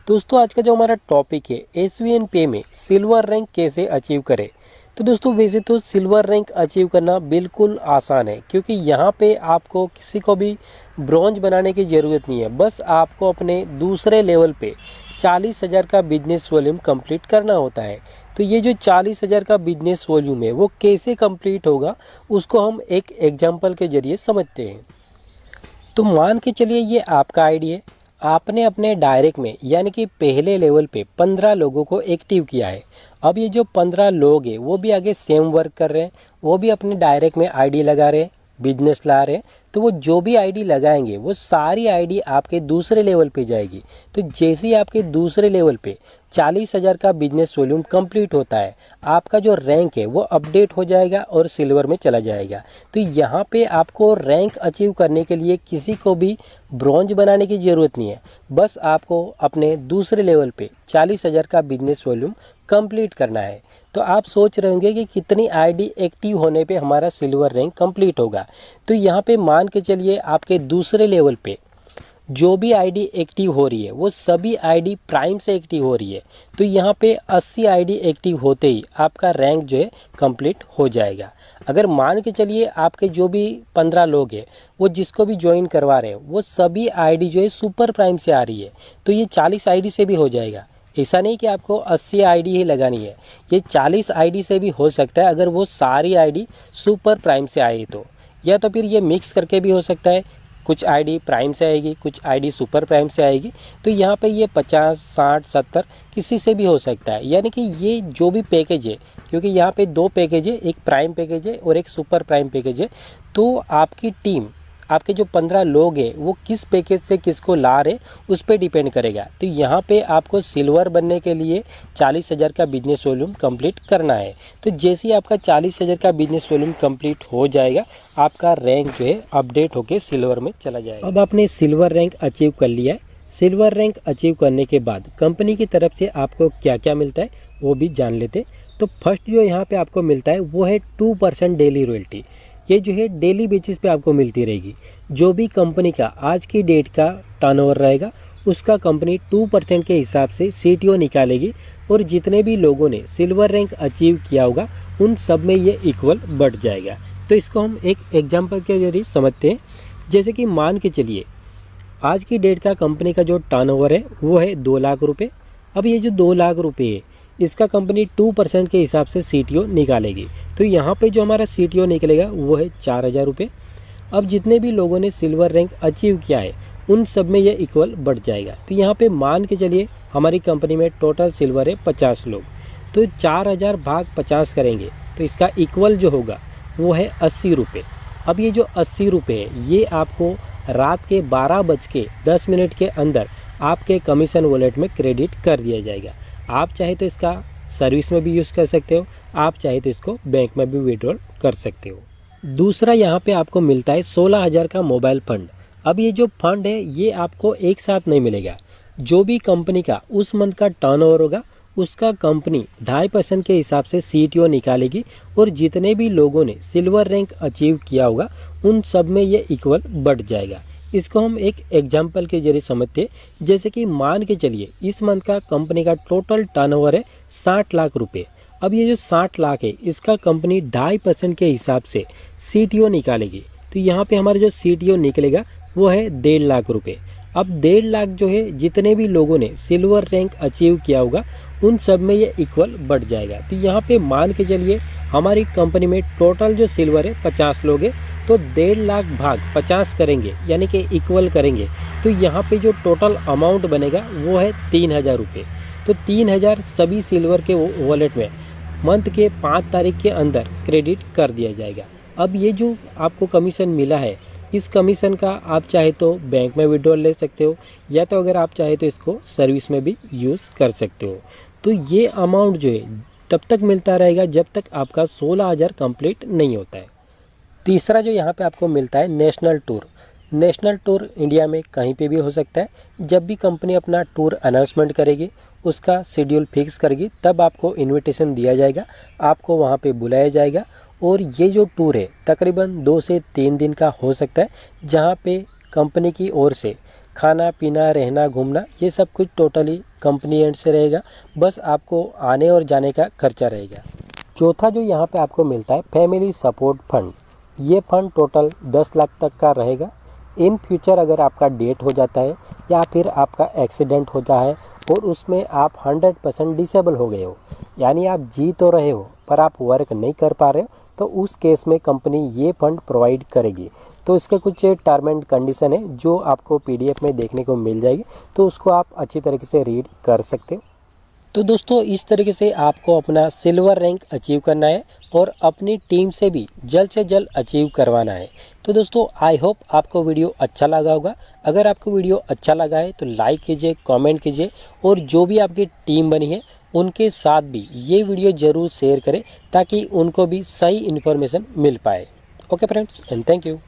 दोस्तों आज का जो हमारा टॉपिक है एसवीएन पे में सिल्वर रैंक कैसे अचीव करें। तो दोस्तों वैसे तो सिल्वर रैंक अचीव करना बिल्कुल आसान है, क्योंकि यहाँ पे आपको किसी को भी ब्रॉन्ज बनाने की ज़रूरत नहीं है। बस आपको अपने दूसरे लेवल पे 40,000 का बिजनेस वॉल्यूम कंप्लीट करना होता है। तो ये जो 40,000 का बिजनेस वॉल्यूम है वो कैसे कंप्लीट होगा उसको हम एक एग्जाम्पल के जरिए समझते हैं। तो मान के चलिए ये आपका आईडी है, आपने अपने डायरेक्ट में यानी कि पहले लेवल पे 15 लोगों को एक्टिव किया है। अब ये जो 15 लोग हैं वो भी आगे सेम वर्क कर रहे हैं, वो भी अपने डायरेक्ट में आईडी लगा रहे हैं, बिजनेस ला रहे हैं। तो वो जो भी आईडी लगाएंगे वो सारी आईडी आपके दूसरे लेवल पे जाएगी। तो जैसे ही आपके दूसरे लेवल पे 40,000 का बिजनेस वॉल्यूम कंप्लीट होता है, आपका जो रैंक है वो अपडेट हो जाएगा और सिल्वर में चला जाएगा। तो यहाँ पे आपको रैंक अचीव करने के लिए किसी को भी ब्रॉन्ज बनाने की ज़रूरत नहीं है। बस आपको अपने दूसरे लेवल पे 40,000 का बिजनेस वॉल्यूम कंप्लीट करना है। तो आप सोच रहे होंगे कि कितनी आईडी एक्टिव होने पे हमारा सिल्वर रैंक कंप्लीट होगा। तो यहाँ पे मान के चलिए आपके दूसरे लेवल पे जो भी आईडी एक्टिव हो रही है वो सभी आईडी प्राइम से एक्टिव हो रही है। तो यहाँ पे 80 आईडी एक्टिव होते ही आपका रैंक जो है कंप्लीट हो जाएगा। अगर मान के चलिए आपके जो भी 15 लोग हैं वो जिसको भी ज्वाइन करवा रहे हैं वो सभी आईडी जो है सुपर प्राइम से आ रही है, तो ये 40 आईडी से भी हो जाएगा। ऐसा नहीं कि आपको 80 आईडी ही लगानी है, ये 40 आईडी से भी हो सकता है अगर वो सारी आईडी सुपर प्राइम से आए तो। या तो फिर ये मिक्स करके भी हो सकता है, कुछ आईडी प्राइम से आएगी, कुछ आईडी सुपर प्राइम से आएगी। तो यहाँ पे ये 50, 60, 70 किसी से भी हो सकता है। यानी कि ये जो भी पैकेज है, क्योंकि यहाँ पे दो पैकेज है, एक प्राइम पैकेज है और एक सुपर प्राइम पैकेज है। तो आपकी टीम, आपके जो 15 लोग हैं वो किस पैकेज से किसको ला रहे उस पर डिपेंड करेगा। तो यहाँ पे आपको सिल्वर बनने के लिए 40,000 का बिजनेस वॉल्यूम कंप्लीट करना है। तो जैसे ही आपका 40,000 का बिजनेस वॉल्यूम कंप्लीट हो जाएगा, आपका रैंक जो है अपडेट होके सिल्वर में चला जाएगा। अब आपने सिल्वर रैंक अचीव कर लिया है। सिल्वर रैंक अचीव करने के बाद कंपनी की तरफ से आपको क्या क्या मिलता है वो भी जान लेते। तो फर्स्ट जो यहाँ पे आपको मिलता है वो है 2% डेली रॉयल्टी। ये जो है डेली बेसिस पे आपको मिलती रहेगी। जो भी कंपनी का आज की डेट का टर्नओवर रहेगा उसका कंपनी 2% के हिसाब से सीटीओ निकालेगी, और जितने भी लोगों ने सिल्वर रैंक अचीव किया होगा उन सब में ये इक्वल बढ़ जाएगा। तो इसको हम एक एग्जांपल के जरिए समझते हैं। जैसे कि मान के चलिए आज की डेट का कंपनी का जो टर्नओवर है वो है 2 लाख रुपये। अब ये जो 2 लाख रुपये है इसका कंपनी 2% के हिसाब से सीटीओ निकालेगी। तो यहाँ पे जो हमारा सीटीओ निकलेगा वो है 4,000 रुपये। अब जितने भी लोगों ने सिल्वर रैंक अचीव किया है उन सब में ये इक्वल बढ़ जाएगा। तो यहाँ पे मान के चलिए हमारी कंपनी में टोटल सिल्वर है 50 लोग, तो 4,000 भाग 50 करेंगे तो इसका इक्वल जो होगा वो है 80 रुपये। अब ये जो 80 रुपये है ये आपको रात के 12:10 के अंदर आपके कमीशन वॉलेट में क्रेडिट कर दिया जाएगा। आप चाहे तो इसका सर्विस में भी यूज़ कर सकते हो, आप चाहे तो इसको बैंक में भी विड्रॉल कर सकते हो। दूसरा यहाँ पे आपको मिलता है 16,000 का मोबाइल फंड। अब ये जो फंड है ये आपको एक साथ नहीं मिलेगा। जो भी कंपनी का उस मंथ का टर्नओवर होगा उसका कंपनी 2.5% के हिसाब से सीटीओ निकालेगी, और जितने भी लोगों ने सिल्वर रैंक अचीव किया होगा उन सब में ये इक्वल बढ़ जाएगा। इसको हम एक एग्जाम्पल के जरिए समझते हैं। जैसे कि मान के चलिए इस मंथ का कंपनी का टोटल टर्नओवर है 60 लाख रुपए। अब ये जो 60 लाख है इसका कंपनी 2.5% के हिसाब से सीटीओ निकालेगी। तो यहाँ पे हमारा जो सीटीओ निकलेगा वो है 1.5 लाख रुपए। अब 1.5 लाख जो है जितने भी लोगों ने सिल्वर रैंक अचीव किया होगा उन सब में ये इक्वल बढ़ जाएगा। तो यहाँ पे मान के चलिए हमारी कंपनी में टोटल जो सिल्वर है 50 लोग हैं, तो 1.5 लाख भाग 50 करेंगे यानी कि इक्वल करेंगे। तो यहाँ पे जो टोटल अमाउंट बनेगा वो है 3,000 रुपये। तो 3,000 सभी सिल्वर के वॉलेट में मंथ के 5 तारीख के अंदर क्रेडिट कर दिया जाएगा। अब ये जो आपको कमीशन मिला है इस कमीशन का आप चाहे तो बैंक में विड्रॉल ले सकते हो, या तो अगर आप चाहे तो इसको सर्विस में भी यूज़ कर सकते हो। तो ये अमाउंट जो है तब तक मिलता रहेगा जब तक आपका 16,000 कंप्लीट नहीं होता है। तीसरा जो यहाँ पे आपको मिलता है national tour. National tour India में कहीं पे भी हो सकता है। जब भी कंपनी अपना टूर अनाउंसमेंट करेगी, उसका शेड्यूल फिक्स करेगी, तब आपको इनविटेशन दिया जाएगा, आपको वहाँ पे बुलाया जाएगा। और ये जो टूर है तकरीबन 2 से 3 दिन का हो सकता है, जहाँ पे कंपनी की ओर से खाना पीना रहना घूमना ये सब कुछ टोटली कंपनी एंड से रहेगा, बस आपको आने और जाने का खर्चा रहेगा। चौथा जो यहाँ पे आपको मिलता है फैमिली सपोर्ट फंड, ये फंड टोटल 10 लाख तक का रहेगा। इन फ्यूचर अगर आपका डेथ हो जाता है या फिर आपका एक्सीडेंट होता है और उसमें आप 100% डिसेबल हो गए हो, यानी आप जी तो रहे हो पर आप वर्क नहीं कर पा रहे हो, तो उस केस में कंपनी ये फंड प्रोवाइड करेगी। तो इसके कुछ टर्म एंड कंडीशन है जो आपको पीडीएफ में देखने को मिल जाएगी, तो उसको आप अच्छी तरीके से रीड कर सकते हो। तो दोस्तों इस तरीके से आपको अपना सिल्वर रैंक अचीव करना है और अपनी टीम से भी जल्द से जल्द अचीव करवाना है। तो दोस्तों आई होप आपको वीडियो अच्छा लगा होगा। अगर आपको वीडियो अच्छा लगा है तो लाइक कीजिए, कमेंट कीजिए और जो भी आपकी टीम बनी है उनके साथ भी ये वीडियो ज़रूर शेयर करें ताकि उनको भी सही इन्फॉर्मेशन मिल पाए। Okay friends and thank you.